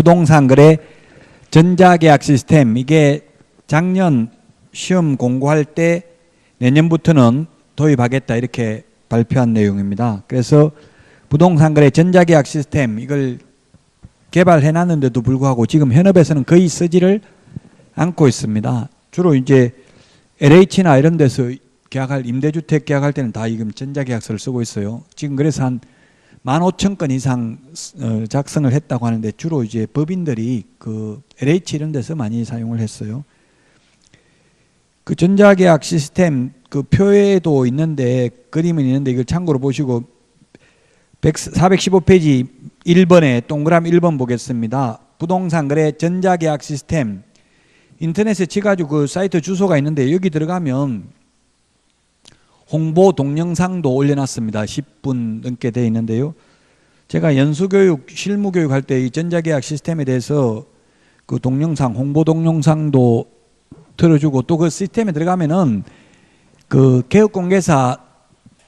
부동산 거래 전자계약 시스템, 이게 작년 시험 공고할 때 내년부터는 도입하겠다 이렇게 발표한 내용입니다. 그래서 부동산 거래 전자계약 시스템 이걸 개발해 놨는데도 불구하고 지금 현업에서는 거의 쓰지를 않고 있습니다. 주로 이제 LH나 이런 데서 계약할, 임대주택 계약할 때는 다 지금 전자계약서를 쓰고 있어요. 지금 그래서 한 15,000건 이상 작성을 했다고 하는데 주로 이제 법인들이 그 LH 이런 데서 많이 사용을 했어요. 그 전자계약 시스템 그 표에도 있는데, 그림은 있는데 이걸 참고로 보시고 415페이지 1번에 동그라미 1번 보겠습니다. 부동산 거래 전자계약 시스템. 인터넷에 치가지고 그 사이트 주소가 있는데 여기 들어가면 홍보 동영상도 올려놨습니다. 10분 넘게 되어 있는데요. 제가 연수교육, 실무교육 할 때 이 전자계약 시스템에 대해서 그 동영상, 홍보 동영상도 틀어주고, 또 그 시스템에 들어가면은 그 개업공개사,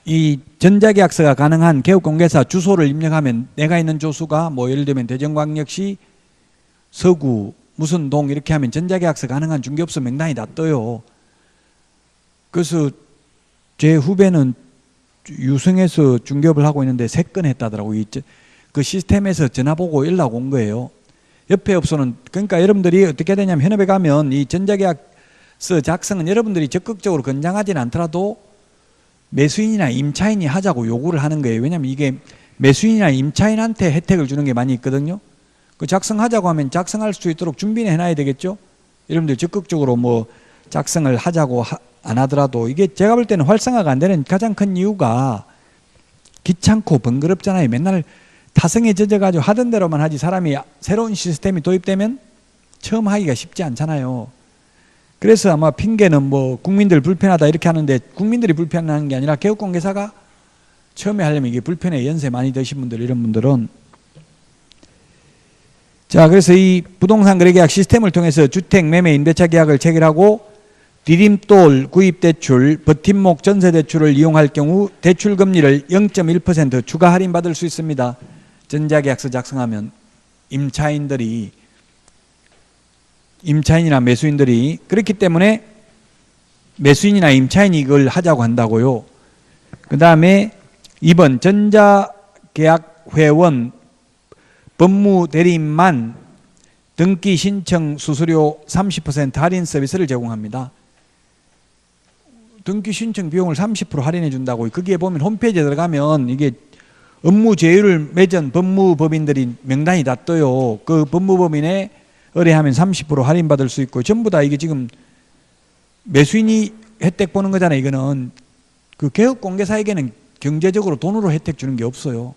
이 전자계약서가 가능한 개업공개사 주소를 입력하면 내가 있는 조수가 뭐 예를 들면 대전광역시 서구 무슨 동 이렇게 하면 전자계약서 가능한 중개업소 명단이 다 떠요. 그래서 제 후배는 유성에서 중개업을 하고 있는데 3건 했다더라고요. 그 시스템에서 전화 보고 연락 온 거예요. 옆에 업소는, 그러니까 여러분들이 어떻게 되냐면 현업에 가면 이 전자계약서 작성은 여러분들이 적극적으로 권장하지는 않더라도 매수인이나 임차인이 하자고 요구를 하는 거예요. 왜냐하면 이게 매수인이나 임차인한테 혜택을 주는 게 많이 있거든요. 그 작성하자고 하면 작성할 수 있도록 준비는 해놔야 되겠죠. 여러분들 적극적으로 뭐 작성을 하자고 안 하더라도, 이게 제가 볼 때는 활성화가 안 되는 가장 큰 이유가 귀찮고 번거롭잖아요. 맨날 타성에 젖어가지고 하던 대로만 하지, 사람이 새로운 시스템이 도입되면 처음 하기가 쉽지 않잖아요. 그래서 아마 핑계는 뭐 국민들 불편하다 이렇게 하는데, 국민들이 불편한 게 아니라 개업공개사가 처음에 하려면 이게 불편해. 연세 많이 드신 분들, 이런 분들은. 자, 그래서 이 부동산 거래계약 시스템을 통해서 주택 매매 임대차 계약을 체결하고 디딤돌 구입대출, 버팀목 전세대출을 이용할 경우 대출금리를 0.1% 추가 할인받을 수 있습니다. 전자계약서 작성하면 임차인이나 매수인들이. 그렇기 때문에 매수인이나 임차인이 이걸 하자고 한다고요. 그 다음에 2번 전자계약회원 법무대리인만 등기 신청 수수료 30% 할인 서비스를 제공합니다. 등기 신청 비용을 30% 할인해 준다고. 거기에 보면 홈페이지에 들어가면 이게 업무 제휴를 맺은 법무법인들이 명단이 다 떠요. 그 법무법인에 의뢰하면 30% 할인받을 수 있고, 전부 다 이게 지금 매수인이 혜택 보는 거잖아요. 이거는 그 개업공개사에게는 경제적으로 돈으로 혜택 주는 게 없어요.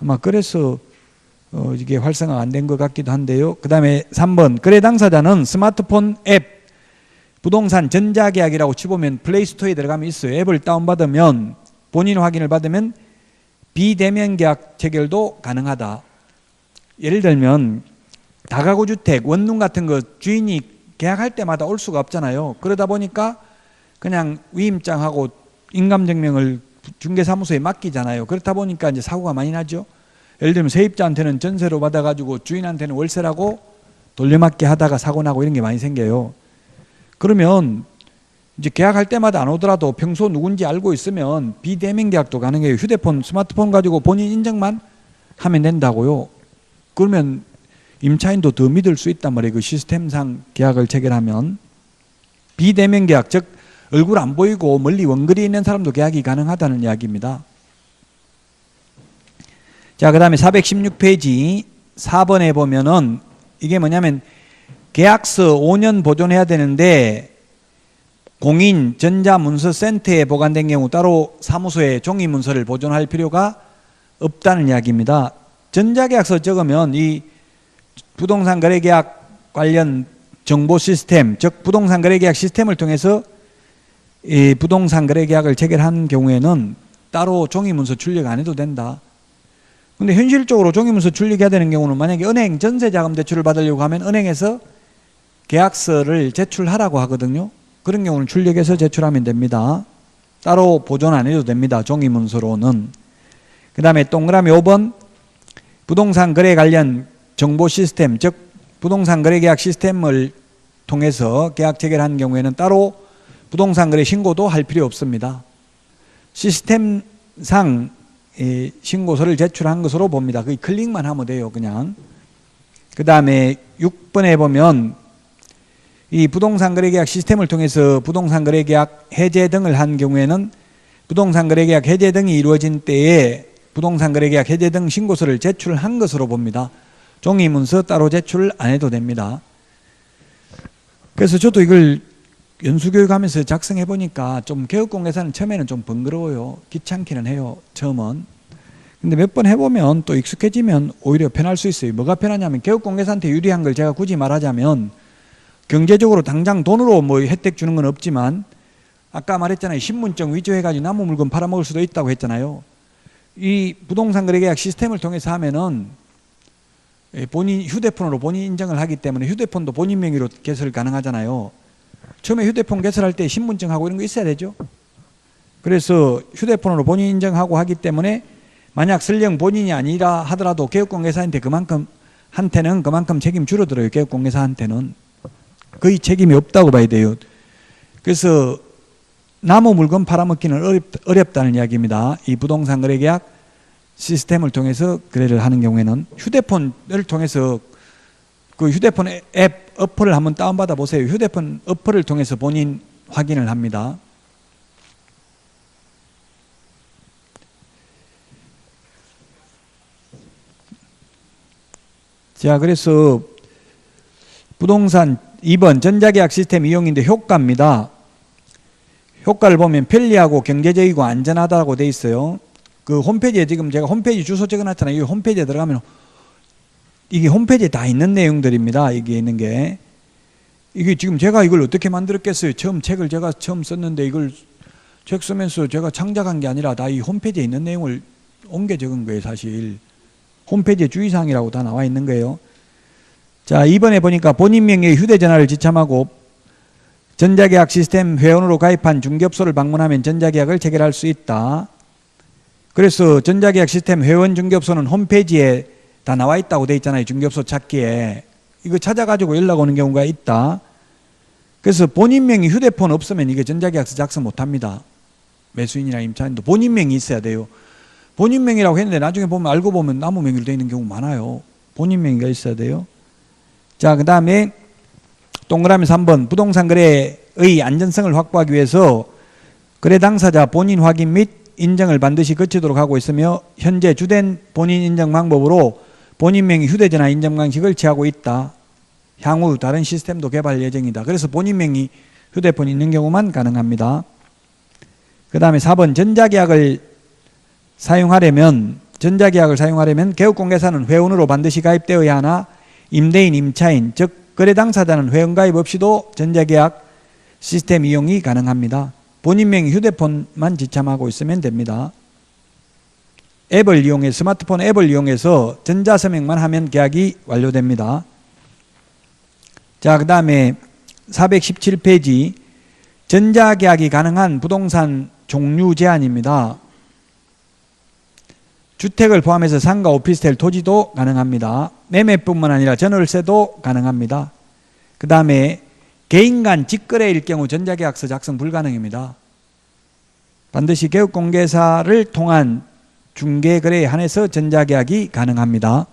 아마 그래서 이게 활성화가 안 된 것 같기도 한데요. 그 다음에 3번 거래 당사자는 스마트폰 앱 부동산 전자계약이라고 치보면 플레이스토어에 들어가면 있어요. 앱을 다운받으면, 본인 확인을 받으면 비대면 계약 체결도 가능하다. 예를 들면 다가구 주택, 원룸 같은 거 주인이 계약할 때마다 올 수가 없잖아요. 그러다 보니까 그냥 위임장하고 인감증명을 중개사무소에 맡기잖아요. 그렇다 보니까 이제 사고가 많이 나죠. 예를 들면 세입자한테는 전세로 받아가지고 주인한테는 월세라고 돌려막기 하다가 사고 나고 이런 게 많이 생겨요. 그러면 이제 계약할 때마다 안 오더라도 평소 누군지 알고 있으면 비대면 계약도 가능해요. 휴대폰, 스마트폰 가지고 본인 인증만 하면 된다고요. 그러면 임차인도 더 믿을 수 있단 말이에요. 그 시스템상 계약을 체결하면. 비대면 계약, 즉 얼굴 안 보이고 멀리 원거리에 있는 사람도 계약이 가능하다는 이야기입니다. 자, 그 다음에 416페이지 4번에 보면은 이게 뭐냐면 계약서 5년 보존해야 되는데 공인 전자문서센터에 보관된 경우 따로 사무소에 종이문서를 보존할 필요가 없다는 이야기입니다. 전자계약서 적으면 이 부동산 거래계약 관련 정보 시스템, 즉 부동산 거래계약 시스템을 통해서 이 부동산 거래계약을 체결한 경우에는 따로 종이문서 출력 안 해도 된다. 근데 현실적으로 종이문서 출력해야 되는 경우는 만약에 은행 전세자금 대출을 받으려고 하면 은행에서 계약서를 제출하라고 하거든요. 그런 경우는 출력해서 제출하면 됩니다. 따로 보존 안 해도 됩니다. 종이문서로는. 그 다음에 동그라미 5번 부동산 거래 관련 정보 시스템, 즉 부동산 거래 계약 시스템을 통해서 계약 체결한 경우에는 따로 부동산 거래 신고도 할 필요 없습니다. 시스템상 신고서를 제출한 것으로 봅니다. 그 클릭만 하면 돼요, 그냥. 그 다음에 6번에 보면 이 부동산 거래 계약 시스템을 통해서 부동산 거래 계약 해제 등을 한 경우에는 부동산 거래 계약 해제 등이 이루어진 때에 부동산 거래 계약 해제 등 신고서를 제출한 것으로 봅니다. 종이 문서 따로 제출 안 해도 됩니다. 그래서 저도 이걸 연수교육하면서 작성해 보니까 좀 개업공개사는 처음에는 좀 번거로워요. 귀찮기는 해요, 처음은. 근데 몇 번 해보면 또 익숙해지면 오히려 편할 수 있어요. 뭐가 편하냐면 개업공개사한테 유리한 걸 제가 굳이 말하자면 경제적으로 당장 돈으로 뭐 혜택 주는 건 없지만 아까 말했잖아요. 신분증 위조해가지고 남의 물건 팔아먹을 수도 있다고 했잖아요. 이 부동산 거래계약 시스템을 통해서 하면은 본인 휴대폰으로 본인 인정을 하기 때문에 휴대폰도 본인 명의로 개설 가능하잖아요. 처음에 휴대폰 개설할 때 신분증하고 이런 거 있어야 되죠. 그래서 휴대폰으로 본인 인정하고 하기 때문에 만약 설령 본인이 아니라 하더라도 개업공개사한테 한테는 그만큼 책임 줄어들어요. 개업공개사한테는 거의 책임이 없다고 봐야 돼요. 그래서 남의 물건 팔아먹기는 어렵다는 이야기입니다. 이 부동산 거래계약 시스템을 통해서 거래를 하는 경우에는 휴대폰을 통해서 그 휴대폰 앱 어플을 한번 다운받아 보세요. 휴대폰 어플을 통해서 본인 확인을 합니다. 자, 그래서 부동산 2번 전자계약 시스템 이용인데 효과입니다. 효과를 보면 편리하고 경제적이고 안전하다고 돼 있어요. 그 홈페이지에 지금 제가 홈페이지 주소 적어놨잖아요. 이 홈페이지에 들어가면 이게 홈페이지에 다 있는 내용들입니다. 이게 있는 게. 이게 지금 제가 이걸 어떻게 만들었겠어요. 책을 제가 처음 썼는데 이걸 책 쓰면서 제가 창작한 게 아니라 다 이 홈페이지에 있는 내용을 옮겨 적은 거예요, 사실. 홈페이지에 주의사항이라고 다 나와 있는 거예요. 자, 이번에 보니까 본인 명의의 휴대전화를 지참하고 전자계약 시스템 회원으로 가입한 중개업소를 방문하면 전자계약을 체결할 수 있다. 그래서 전자계약 시스템 회원 중개업소는 홈페이지에 다 나와 있다고 돼 있잖아요. 중개업소 찾기에. 이거 찾아가지고 연락 오는 경우가 있다. 그래서 본인 명의 휴대폰 없으면 이게 전자계약서 작성 못합니다. 매수인이나 임차인도 본인 명이 있어야 돼요. 본인 명이라고 했는데 나중에 보면 알고 보면 남의 명의로 되어 있는 경우 많아요. 본인 명의가 있어야 돼요. 자, 그 다음에 동그라미 3번 부동산 거래의 안전성을 확보하기 위해서 거래 당사자 본인 확인 및 인정을 반드시 거치도록 하고 있으며 현재 주된 본인 인정 방법으로 본인 명의 휴대전화 인정 방식을 취하고 있다. 향후 다른 시스템도 개발 예정이다. 그래서 본인 명의 휴대폰 있는 경우만 가능합니다. 그 다음에 4번 전자계약을 사용하려면 개업공개사는 회원으로 반드시 가입되어야 하나 임대인, 임차인, 즉 거래 당사자는 회원 가입 없이도 전자계약 시스템 이용이 가능합니다. 본인 명의 휴대폰만 지참하고 있으면 됩니다. 스마트폰 앱을 이용해서 전자서명만 하면 계약이 완료됩니다. 자, 그 다음에 417페이지 전자계약이 가능한 부동산 종류 제한입니다. 주택을 포함해서 상가, 오피스텔, 토지도 가능합니다. 매매뿐만 아니라 전월세도 가능합니다. 그 다음에 개인 간 직거래일 경우 전자계약서 작성 불가능입니다. 반드시 개업공개사를 통한 중개거래에 한해서 전자계약이 가능합니다.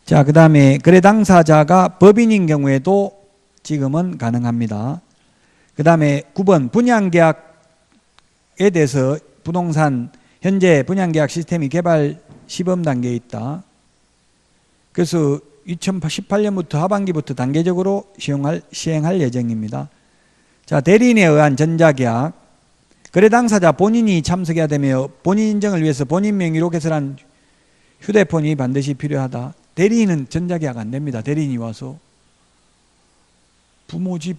자, 그 다음에 거래 당사자가 법인인 경우에도 지금은 가능합니다. 그 다음에 9번 분양계약에 대해서 부동산 현재 분양계약 시스템이 개발 시범 단계에 있다. 그래서 2018년부터 하반기부터 단계적으로 시행할 예정입니다. 자, 대리인에 의한 전자계약 거래 당사자 본인이 참석해야 되며 본인 인정을 위해서 본인 명의로 개설한 휴대폰이 반드시 필요하다. 대리인은 전자계약 안 됩니다. 대리인이 와서 부모 집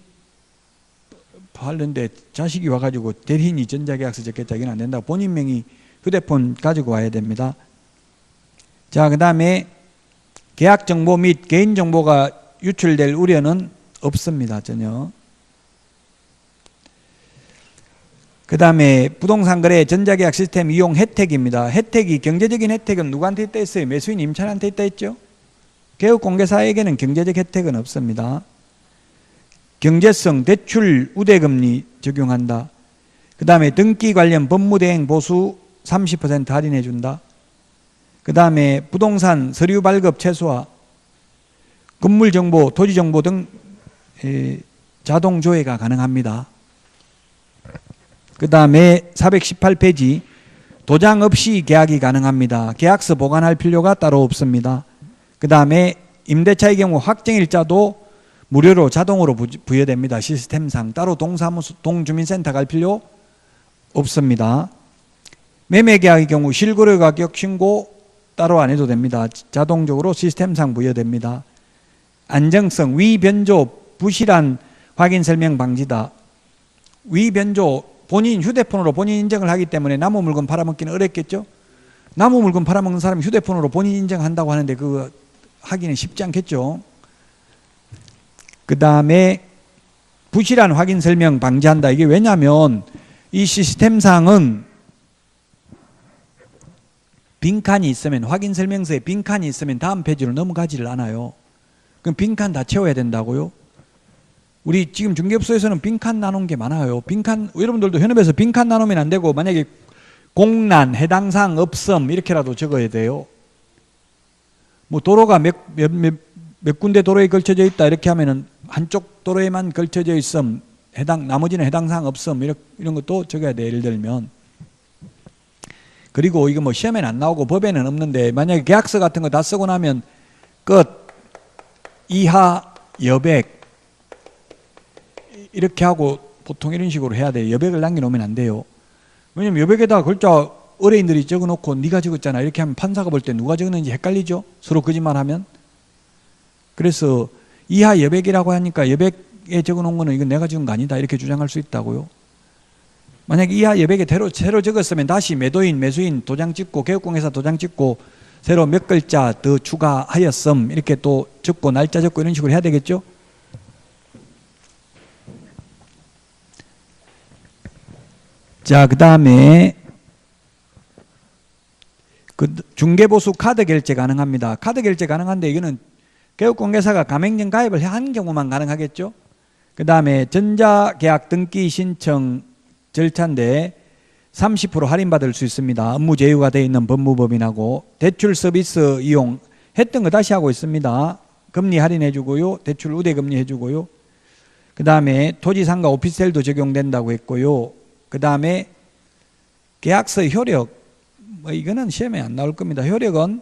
하는데 자식이 와가지고 대리인이 전자계약서 적겠다. 이건 안 된다. 본인 명의 휴대폰 가지고 와야 됩니다. 자, 그 다음에 계약정보 및 개인정보가 유출될 우려는 없습니다. 전혀. 그 다음에 부동산 거래 전자계약 시스템 이용 혜택입니다. 혜택이 경제적인 혜택은 누구한테 있다 했어요? 매수인 임차인한테 있다 했죠? 개업공개사에게는 경제적 혜택은 없습니다. 경제성 대출 우대금리 적용한다. 그 다음에 등기 관련 법무대행 보수 30% 할인해 준다. 그 다음에 부동산 서류 발급 최소화, 건물정보, 토지정보 등 자동 조회가 가능합니다. 그 다음에 418페이지 도장 없이 계약이 가능합니다. 계약서 보관할 필요가 따로 없습니다. 그 다음에 임대차의 경우 확정일자도 무료로 자동으로 부여됩니다. 시스템상 따로 동주민센터 갈 필요 없습니다. 매매계약의 경우 실거래 가격 신고 따로 안 해도 됩니다. 자동적으로 시스템상 부여됩니다. 안정성, 위변조, 부실한 확인 설명 방지다. 위변조, 본인 휴대폰으로 본인 인증을 하기 때문에 남의 물건 팔아먹기는 어렵겠죠? 남의 물건 팔아먹는 사람이 휴대폰으로 본인 인증한다고 하는데 그거 하기는 쉽지 않겠죠? 그 다음에 부실한 확인 설명 방지한다. 이게 왜냐하면 이 시스템상은 빈칸이 있으면, 확인 설명서에 빈칸이 있으면 다음 페이지로 넘어가지를 않아요. 그럼 빈칸 다 채워야 된다고요? 우리 지금 중개업소에서는 빈칸 나눈 게 많아요. 빈칸, 여러분들도 현업에서 빈칸 나누면 안 되고, 만약에 공란, 해당 사항 없음 이렇게라도 적어야 돼요. 뭐 도로가 몇 군데 도로에 걸쳐져 있다 이렇게 하면은 한쪽 도로에만 걸쳐져 있음, 나머지는 해당 사항 없음 이런 것도 적어야 돼요. 예를 들면. 그리고 이거 뭐 시험에는 안 나오고 법에는 없는데, 만약에 계약서 같은 거 다 쓰고 나면 끝, 이하, 여백 이렇게 하고 보통 이런 식으로 해야 돼요. 여백을 남겨놓으면 안 돼요. 왜냐면 여백에다가 글자 의뢰인들이 적어놓고 네가 적었잖아 이렇게 하면 판사가 볼 때 누가 적었는지 헷갈리죠? 서로 거짓말하면. 그래서 이하 여백이라고 하니까 여백에 적어놓은 거는 이건 내가 적은 거 아니다 이렇게 주장할 수 있다고요. 만약에 이하 여백에 새로 적었으면 다시 매도인, 매수인 도장 찍고 개업공개사 도장 찍고 새로 몇 글자 더 추가하였음 이렇게 또 적고 날짜 적고 이런 식으로 해야 되겠죠? 자, 그 다음에 중개보수 카드 결제 가능합니다. 카드 결제 가능한데 이거는 개업공개사가 가맹점 가입을 한 경우만 가능하겠죠? 그 다음에 전자계약 등기 신청 절차인데 30% 할인받을 수 있습니다. 업무 제휴가 되어 있는 법무법인하고 대출 서비스 이용 했던 거 다시 하고 있습니다. 금리 할인해 주고요. 대출 우대 금리 해주고요. 그 다음에 토지상가 오피스텔도 적용된다고 했고요. 그 다음에 계약서 효력, 뭐 이거는 시험에 안 나올 겁니다. 효력은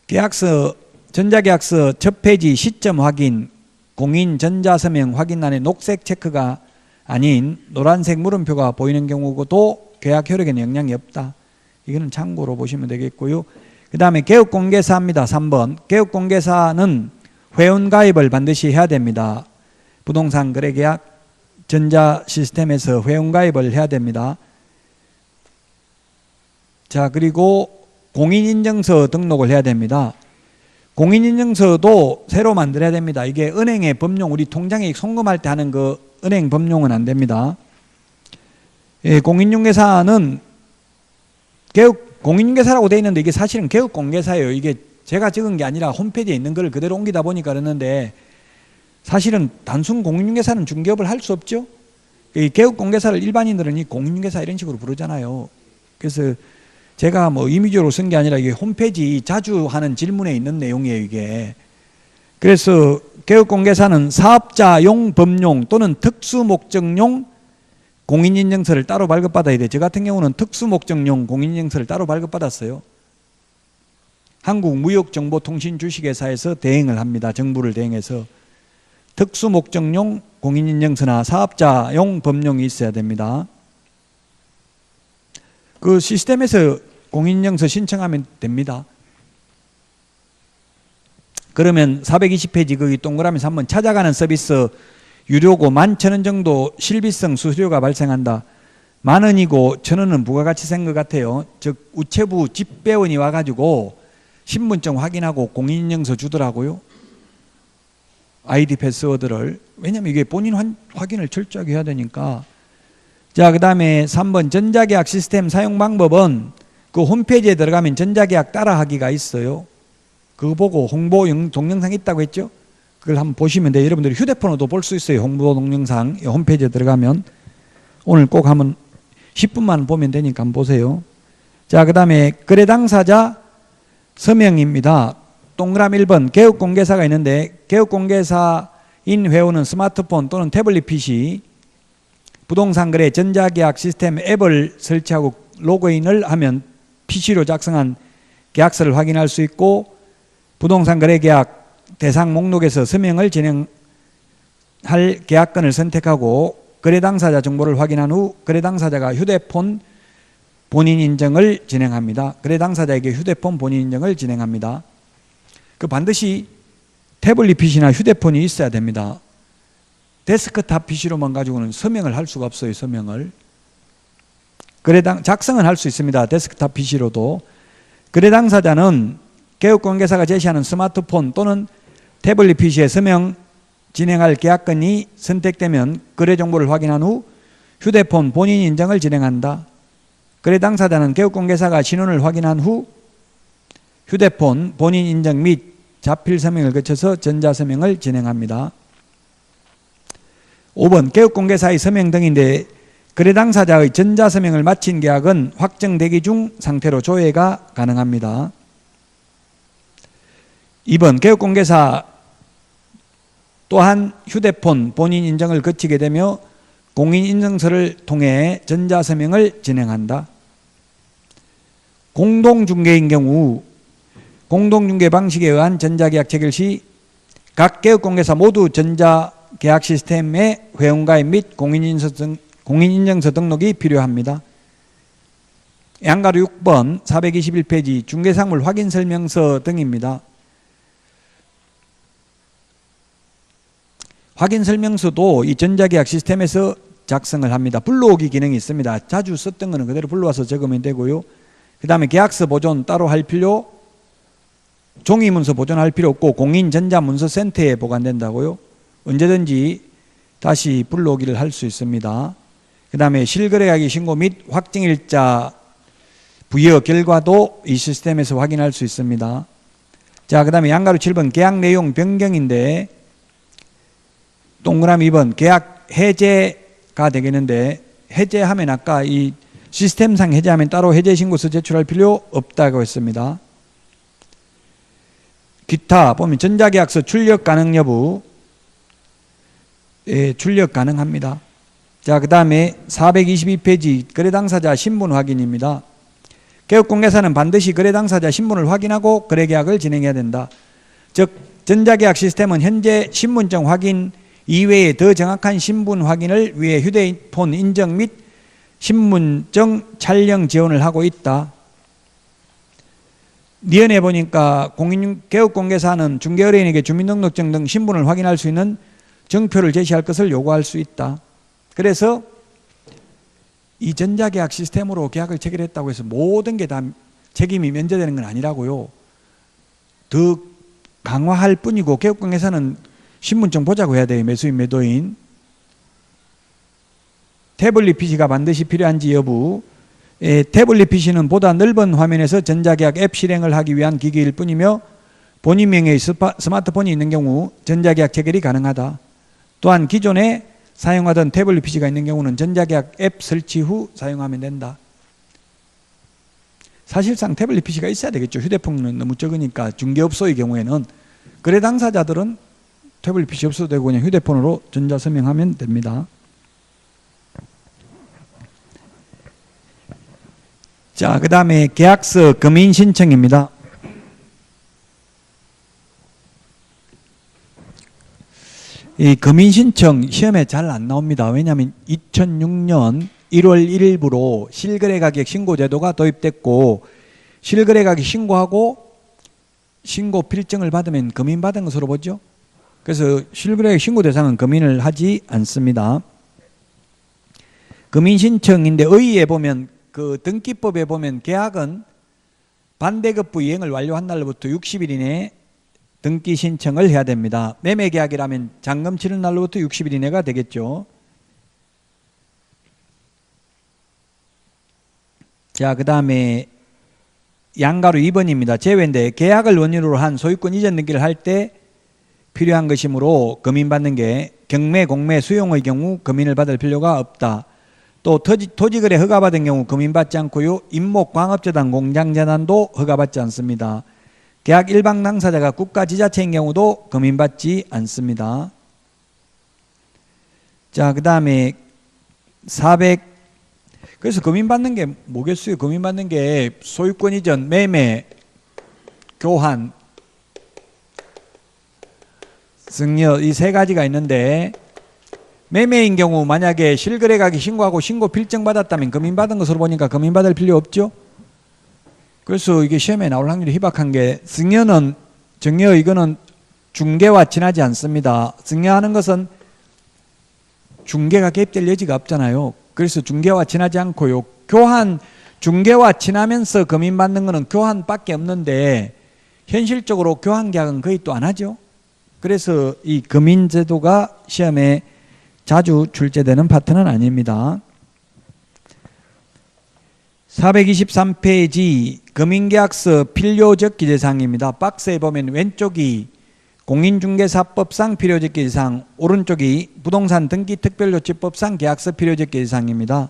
계약서, 전자계약서 첫 페이지 시점 확인, 공인 전자서명 확인란에 녹색 체크가 아닌 노란색 물음표가 보이는 경우도 계약 효력에는 영향이 없다. 이거는 참고로 보시면 되겠고요. 그 다음에 개업공개사입니다. 3번. 개업공개사는 회원가입을 반드시 해야 됩니다. 부동산 거래계약 전자 시스템에서 회원가입을 해야 됩니다. 자, 그리고 공인인증서 등록을 해야 됩니다. 공인인증서도 새로 만들어야 됩니다. 이게 은행의 법용, 우리 통장에 송금할 때 하는 그 은행 법용은 안 됩니다. 예, 공인중개사는 공인중개사라고 되어 있는데 이게 사실은 개업공개사예요. 이게 제가 적은 게 아니라 홈페이지에 있는 걸 그대로 옮기다 보니까 그러는데, 사실은 단순 공인중개사는 중개업을 할 수 없죠. 이 개업공개사를 일반인들은 이 공인중개사 이런 식으로 부르잖아요. 그래서 제가 뭐 임의적으로 쓴 게 아니라 이게 홈페이지 자주 하는 질문에 있는 내용이에요, 이게. 그래서 개업공개사는 사업자용 법용 또는 특수목적용 공인인증서를 따로 발급받아야 돼요. 저 같은 경우는 특수목적용 공인인증서를 따로 발급받았어요. 한국무역정보통신주식회사에서 대행을 합니다. 정부를 대행해서. 특수목적용 공인인증서나 사업자용 법용이 있어야 됩니다. 그 시스템에서 공인인증서 신청하면 됩니다. 그러면 420페이지 거기 동그라미에서 한번 찾아가는 서비스 유료고 11,000원 정도 실비성 수수료가 발생한다. 10,000원이고 1,000원은 부가가치세인 것 같아요. 즉 우체부 집배원이 와가지고 신분증 확인하고 공인인증서 주더라고요. 아이디 패스워드를. 왜냐면 이게 본인 확인을 철저하게 해야 되니까. 자, 그 다음에 3번 전자계약 시스템 사용 방법은 그 홈페이지에 들어가면 전자계약 따라하기가 있어요. 그거 보고 홍보 동영상 있다고 했죠? 그걸 한번 보시면 돼요. 여러분들이 휴대폰으로도 볼 수 있어요. 홍보 동영상 홈페이지에 들어가면. 오늘 꼭 한번 10분만 보면 되니까 한번 보세요. 자, 그 다음에 거래 당사자 서명입니다. 동그라미 1번 개업공개사가 있는데 개업공개사인 회원은 스마트폰 또는 태블릿 PC 부동산 거래 전자계약 시스템 앱을 설치하고 로그인을 하면 PC로 작성한 계약서를 확인할 수 있고 부동산 거래 계약 대상 목록에서 서명을 진행할 계약건을 선택하고 거래 당사자 정보를 확인한 후 거래 당사자가 휴대폰 본인 인증을 진행합니다. 거래 당사자에게 휴대폰 본인 인증을 진행합니다. 그 반드시 태블릿 PC나 휴대폰이 있어야 됩니다. 데스크탑 PC로만 가지고는 서명을 할 수가 없어요. 서명을. 작성은 할 수 있습니다. 데스크탑 PC로도. 거래 당사자는 개업공개사가 제시하는 스마트폰 또는 태블릿 PC에 서명 진행할 계약건이 선택되면 거래 정보를 확인한 후 휴대폰 본인 인증을 진행한다. 거래 당사자는 개업공개사가 신원을 확인한 후 휴대폰 본인 인증 및 자필 서명을 거쳐서 전자서명을 진행합니다. 5번 개업공개사의 서명 등인데 거래 당사자의 전자서명을 마친 계약은 확정 대기 중 상태로 조회가 가능합니다. 2번 개업공개사 또한 휴대폰 본인 인증을 거치게 되며 공인인증서를 통해 전자서명을 진행한다. 공동중개인 경우 공동중개 방식에 의한 전자계약 체결 시 각 개업공개사 모두 전자계약 시스템의 회원가입 및 공인인증서 등록이 필요합니다. 양가로 6번 421페이지 중개사물 확인설명서 등입니다. 확인설명서도 이 전자계약 시스템에서 작성을 합니다. 불러오기 기능이 있습니다. 자주 썼던 거는 그대로 불러와서 적으면 되고요. 그 다음에 계약서 보존 따로 할 필요, 종이문서 보존할 필요 없고 공인전자문서센터에 보관된다고요. 언제든지 다시 불러오기를 할 수 있습니다. 그 다음에 실거래가격 신고 및 확정일자 부여 결과도 이 시스템에서 확인할 수 있습니다. 자, 그 다음에 양가로 7번 계약 내용 변경인데 동그라미 2번 계약 해제가 되겠는데 해제하면 아까 이 시스템상 해제하면 따로 해제신고서 제출할 필요 없다고 했습니다. 기타 보면 전자계약서 출력 가능 여부 출력 가능합니다. 자, 그 다음에 422페이지 거래 당사자 신분 확인입니다. 개업공개사는 반드시 거래 당사자 신분을 확인하고 거래계약을 진행해야 된다. 즉 전자계약 시스템은 현재 신분증 확인 이외에 더 정확한 신분 확인을 위해 휴대폰 인증 및 신분증 촬영 지원을 하고 있다. 니은에 보니까 개업공개사는 중개의뢰인에게 주민등록증 등 신분을 확인할 수 있는 정표를 제시할 것을 요구할 수 있다. 그래서 이 전자계약 시스템으로 계약을 체결했다고 해서 모든 게 다 책임이 면제되는 건 아니라고요. 더 강화할 뿐이고 개업공개사는 신분증 보자고 해야 돼요. 매수인 매도인. 태블릿 PC가 반드시 필요한지 여부. 태블릿 PC는 보다 넓은 화면에서 전자계약 앱 실행을 하기 위한 기기일 뿐이며 본인 명의의 스마트폰이 있는 경우 전자계약 체결이 가능하다. 또한 기존에 사용하던 태블릿 PC가 있는 경우는 전자계약 앱 설치 후 사용하면 된다. 사실상 태블릿 PC가 있어야 되겠죠. 휴대폰은 너무 적으니까. 중개업소의 경우에는. 거래 당사자들은 태블릿 PC 없어도 되고 그냥 휴대폰으로 전자서명하면 됩니다. 자, 그 다음에 계약서 검인 신청입니다. 이 검인 신청 시험에 잘 안 나옵니다. 왜냐하면 2006년 1월 1일부로 실거래가격 신고제도가 도입됐고 실거래가격 신고하고 신고 필증을 받으면 검인받은 것으로 보죠. 그래서 실거래가격 신고 대상은 검인을 하지 않습니다. 검인 신청인데 의의에 보면 그 등기법에 보면 계약은 반대급부 이행을 완료한 날로부터 60일 이내에 등기 신청을 해야 됩니다. 매매계약이라면 잔금 치른 날로부터 60일 이내가 되겠죠. 자, 그 다음에 양가로 2번입니다. 제외인데 계약을 원인으로 한 소유권 이전 등기를 할 때 필요한 것이므로 금인받는 게 경매, 공매, 수용의 경우 금인을 받을 필요가 없다. 또 토지거래 허가받은 경우 금인받지 않고요. 임목, 광업재단, 공장재단도 허가받지 않습니다. 계약 일방 당사자가 국가 지자체인 경우도 금인받지 않습니다. 자, 그 다음에 400 그래서 금인받는 게 뭐겠어요? 금인받는 게 소유권 이전, 매매, 교환, 승여 이 세 가지가 있는데 매매인 경우 만약에 실거래가격 신고하고 신고 필증 받았다면 금인받은 것으로 보니까 금인받을 필요 없죠. 그래서 이게 시험에 나올 확률이 희박한 게 승여는 증여 이거는 중개와 친하지 않습니다. 승여하는 것은 중개가 개입될 여지가 없잖아요. 그래서 중개와 친하지 않고요. 교환, 중개와 친하면서 금인받는 것은 교환밖에 없는데 현실적으로 교환 계약은 거의 또 안 하죠. 그래서 이 금인제도가 시험에 자주 출제되는 파트는 아닙니다. 423페이지 금인계약서 필요적기재사항입니다. 박스에 보면 왼쪽이 공인중개사법상 필요적기재사항, 오른쪽이 부동산 등기특별조치법상 계약서 필요적기재사항입니다.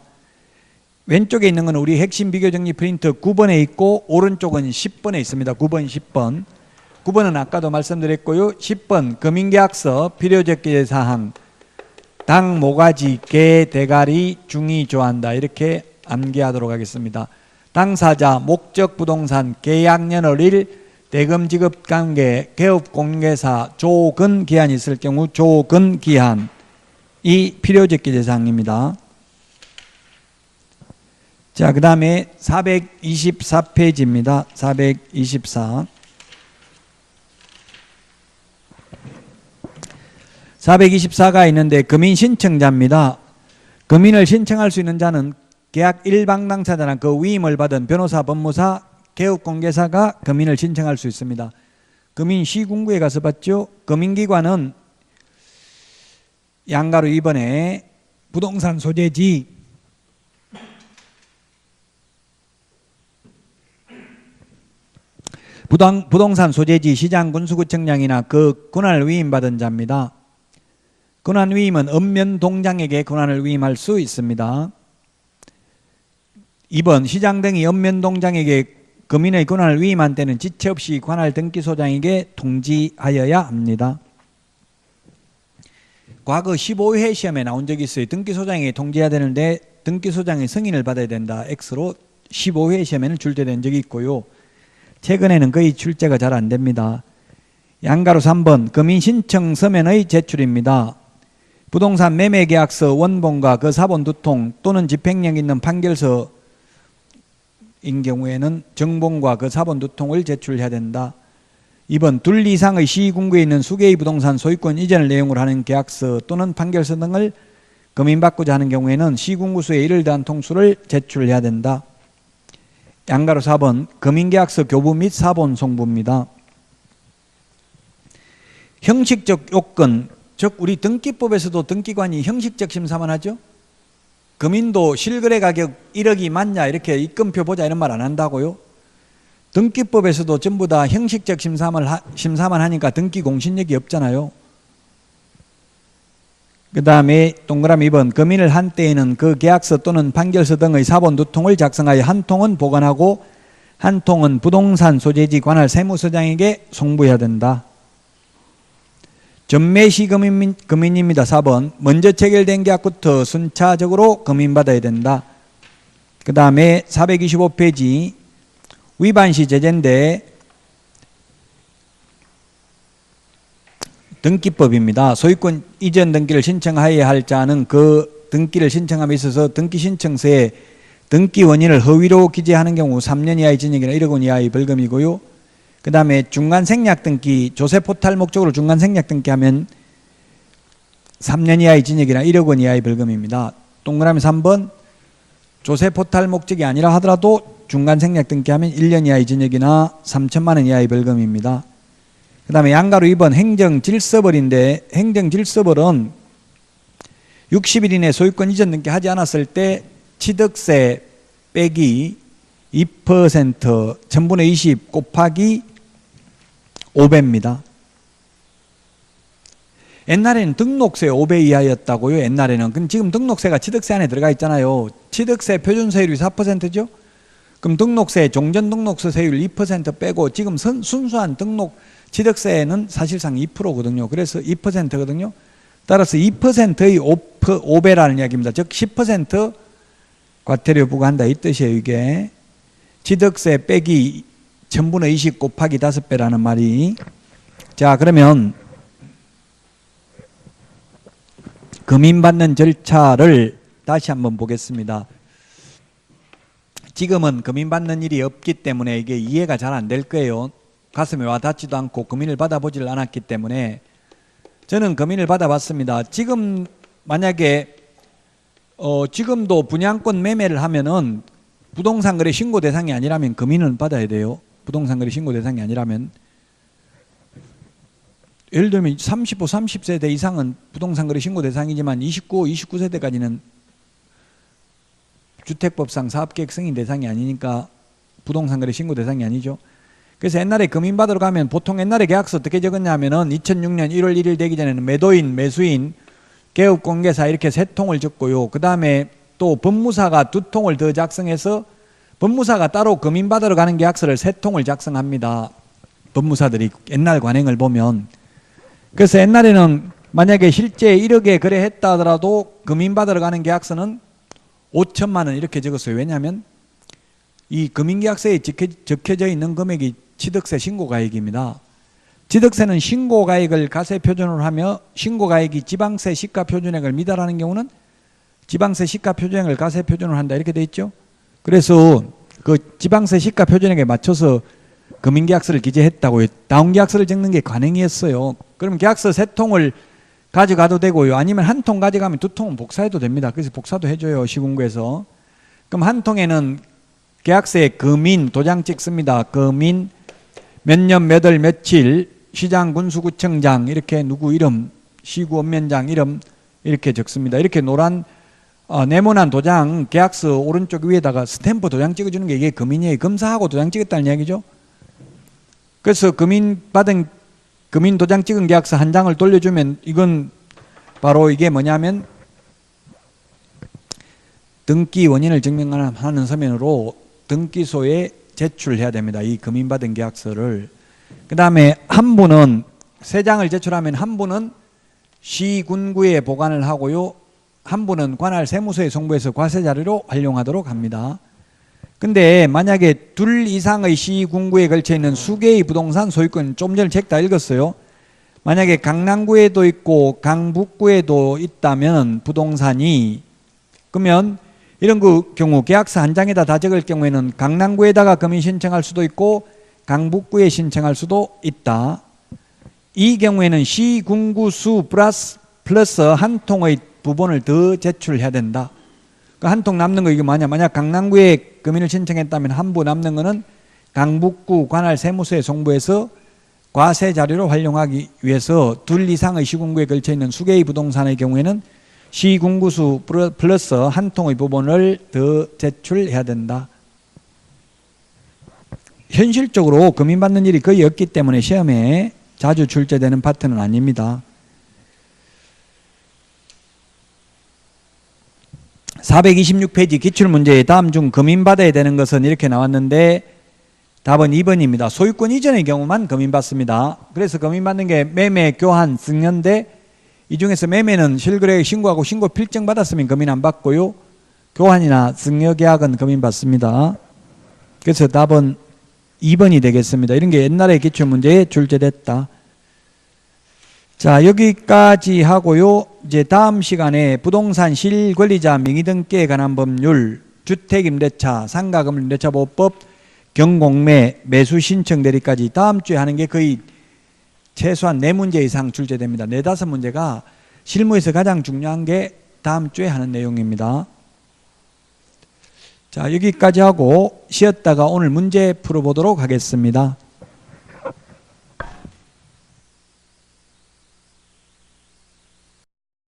왼쪽에 있는 건 우리 핵심 비교정리 프린트 9번에 있고 오른쪽은 10번에 있습니다. 9번, 10번. 9번은 아까도 말씀드렸고요. 10번 금인계약서 필요적기재사항 당, 모가지, 개, 대가리, 중이 좋아한다. 이렇게 암기하도록 하겠습니다. 당사자, 목적 부동산, 계약년월일, 대금 지급 관계, 개업 공개사, 조근 기한이 있을 경우 조근 기한이 필요적기재사항입니다. 자, 그 다음에 424페이지입니다. 424. 424가 있는데 금인 신청자입니다. 금인을 신청할 수 있는 자는 계약 일방 당사자나 그 위임을 받은 변호사, 법무사, 개업공개사가 금인을 신청할 수 있습니다. 금인 시군구에 가서 봤죠. 금인기관은 양가로 2번에 부동산 소재지 부동산 소재지 시장 군수구청장이나 그 권한을 위임받은 자입니다. 권한 위임은 읍면동장에게 권한을 위임할 수 있습니다. 2번 시장 등이 읍면동장에게 금인의 권한을 위임한 때는 지체 없이 관할 등기소장에게 통지하여야 합니다. 과거 15회 시험에 나온 적이 있어요. 등기소장에게 통지해야 되는데 등기소장의 승인을 받아야 된다. X로 15회 시험에는 출제된 적이 있고요. 최근에는 거의 출제가 잘 안 됩니다. 양가로 3번 금인 신청 서면의 제출입니다. 부동산 매매계약서 원본과 그 사본 두 통 또는 집행력 있는 판결서인 경우에는 정본과 그 사본 두 통을 제출해야 된다. 2번 둘 이상의 시군구에 있는 수개의 부동산 소유권 이전을 내용으로 하는 계약서 또는 판결서 등을 금인받고자 하는 경우에는 시군구 수의 1을 더한 통수를 제출해야 된다. 양가로 4번 금인계약서 교부 및 사본 송부입니다. 형식적 요건, 즉 우리 등기법에서도 등기관이 형식적 심사만 하죠. 금인도 실거래 가격 1억이 맞냐 이렇게 입금표 보자 이런 말 안 한다고요. 등기법에서도 전부 다 형식적 심사만 하니까 등기 공신력이 없잖아요. 그 다음에 동그라미 2번 금인을 한 때에는 그 계약서 또는 판결서 등의 사본 두 통을 작성하여 한 통은 보관하고 한 통은 부동산 소재지 관할 세무서장에게 송부해야 된다. 전매시 금인입니다. 4번 먼저 체결된 계약부터 순차적으로 금인받아야 된다. 그 다음에 425페이지 위반시 제재인데 등기법입니다. 소유권 이전 등기를 신청하여야 할 자는 그 등기를 신청함에 있어서 등기 신청서에 등기 원인을 허위로 기재하는 경우 3년 이하의 징역이나 1억 원 이하의 벌금이고요. 그 다음에 중간 생략 등기, 조세 포탈 목적으로 중간 생략 등기하면 3년 이하의 징역이나 1억 원 이하의 벌금입니다. 동그라미 3번 조세 포탈 목적이 아니라 하더라도 중간 생략 등기하면 1년 이하의 징역이나 3천만 원 이하의 벌금입니다. 그 다음에 양가로 2번 행정질서벌인데 행정질서벌은 60일 이내 소유권 이전 등기 하지 않았을 때 취득세 빼기 2% 1000분의 20 곱하기 5배입니다. 옛날에는 등록세 5배 이하였다고요. 옛날에는. 그럼 지금 등록세가 취득세 안에 들어가 있잖아요. 취득세 표준세율이 4%죠. 그럼 등록세 종전등록세 세율 2% 빼고 지금 순수한 취득세는 사실상 2%거든요. 그래서 2%거든요. 따라서 2%의 5배라는 이야기입니다. 즉 10% 과태료 부과한다 이 뜻이에요. 이게 취득세 빼기 1000분의 20 곱하기 5배라는 말이. 자, 그러면 금인받는 절차를 다시 한번 보겠습니다. 지금은 금인받는 일이 없기 때문에 이게 이해가 잘 안 될 거예요. 가슴에 와닿지도 않고 금인을 받아보질 않았기 때문에. 저는 금인을 받아봤습니다. 지금 만약에 지금도 분양권 매매를 하면은 부동산 거래 신고 대상이 아니라면 금인은 받아야 돼요. 부동산 거래 신고 대상이 아니라면. 예를 들면 35, 30세대 이상은 부동산 거래 신고 대상이지만 29세대까지는 주택법상 사업계획 승인 대상이 아니니까 부동산 거래 신고 대상이 아니죠. 그래서 옛날에 금인 받으러 가면 보통 옛날에 계약서 어떻게 적었냐면은 2006년 1월 1일 되기 전에는 매도인, 매수인, 개업공개사 이렇게 3통을 적고요. 그 다음에 또 법무사가 2통을 더 작성해서 법무사가 따로 금인 받으러 가는 계약서를 3통을 작성합니다. 법무사들이 옛날 관행을 보면. 그래서 옛날에는 만약에 실제 1억에 거래했다 하더라도 금인 받으러 가는 계약서는 5천만 원 이렇게 적었어요. 왜냐하면 이 금인계약서에 적혀져 있는 금액이 취득세 신고가액입니다. 취득세는 신고가액을 가세표준으로 하며 신고가액이 지방세 시가표준액을 미달하는 경우는 지방세 시가표준액을 가세표준으로 한다 이렇게 돼 있죠. 그래서 그 지방세 시가표준액에 맞춰서 금인계약서를 기재했다고요. 다운계약서를 적는 게 관행이었어요. 그러면 계약서 3통을 가져가도 되고요. 아니면 1통 가져가면 2통은 복사해도 됩니다. 그래서 복사도 해줘요. 시군구에서. 그럼 1통에는 계약서에 금인 도장 찍습니다. 금인 몇 년 몇 월 며칠 시장 군수구청장 이렇게 누구 이름 시구원면장 이름 이렇게 적습니다. 이렇게 노란 네모난 도장 계약서 오른쪽 위에다가 스탬프 도장 찍어주는 게 이게 금인이에요. 검사하고 도장 찍었다는 이야기죠. 그래서 금인 도장 찍은 계약서 한 장을 돌려주면 이건 바로 이게 뭐냐면 등기 원인을 증명하는 서면으로 등기소에 제출해야 됩니다. 이 금인받은 계약서를. 그 다음에 한 분은 3장을 제출하면 한 분은 시군구에 보관을 하고요. 한 분은 관할 세무서에 송부해서 과세자료로 활용하도록 합니다. 근데 만약에 2 이상의 시군구에 걸쳐 있는 수개의 부동산 소유권, 좀 전에 책 다 읽었어요. 만약에 강남구에도 있고 강북구에도 있다면 부동산이, 그러면 이런 그 경우 계약서 한 장에다 다 적을 경우에는 강남구에다가 금인 신청할 수도 있고 강북구에 신청할 수도 있다. 이 경우에는 시군구 수 플러스 한 통의 부분을 더 제출해야 된다. 그 한 통 남는 거 이게 뭐냐? 만약 강남구에 금인을 신청했다면 한 부 남는 거는 강북구 관할 세무서에 송부해서 과세 자료로 활용하기 위해서 2 이상의 시군구에 걸쳐 있는 수개의 부동산의 경우에는 시군구수 플러스 한 통의 부분을 더 제출해야 된다. 현실적으로 금인받는 일이 거의 없기 때문에 시험에 자주 출제되는 파트는 아닙니다. 426페이지 기출문제에 다음 중 금인받아야 되는 것은 이렇게 나왔는데 답은 2번입니다. 소유권 이전의 경우만 금인받습니다. 그래서 금인받는 게 매매, 교환, 승연대, 이 중에서 매매는 실거래 신고하고 신고 필증 받았으면 금인 안 받고요. 교환이나 승여계약은 금인 받습니다. 그래서 답은 2번이 되겠습니다. 이런 게 옛날에 기출문제에 출제됐다. 자, 여기까지 하고요. 이제 다음 시간에 부동산 실권리자 명의등기에 관한 법률, 주택임대차, 상가금융임대차보호법, 경공매, 매수신청 대리까지 다음 주에 하는 게 거의 최소한 4문제 이상 출제됩니다. 4, 5문제가 실무에서 가장 중요한 게 다음 주에 하는 내용입니다. 자, 여기까지 하고 쉬었다가 오늘 문제 풀어보도록 하겠습니다.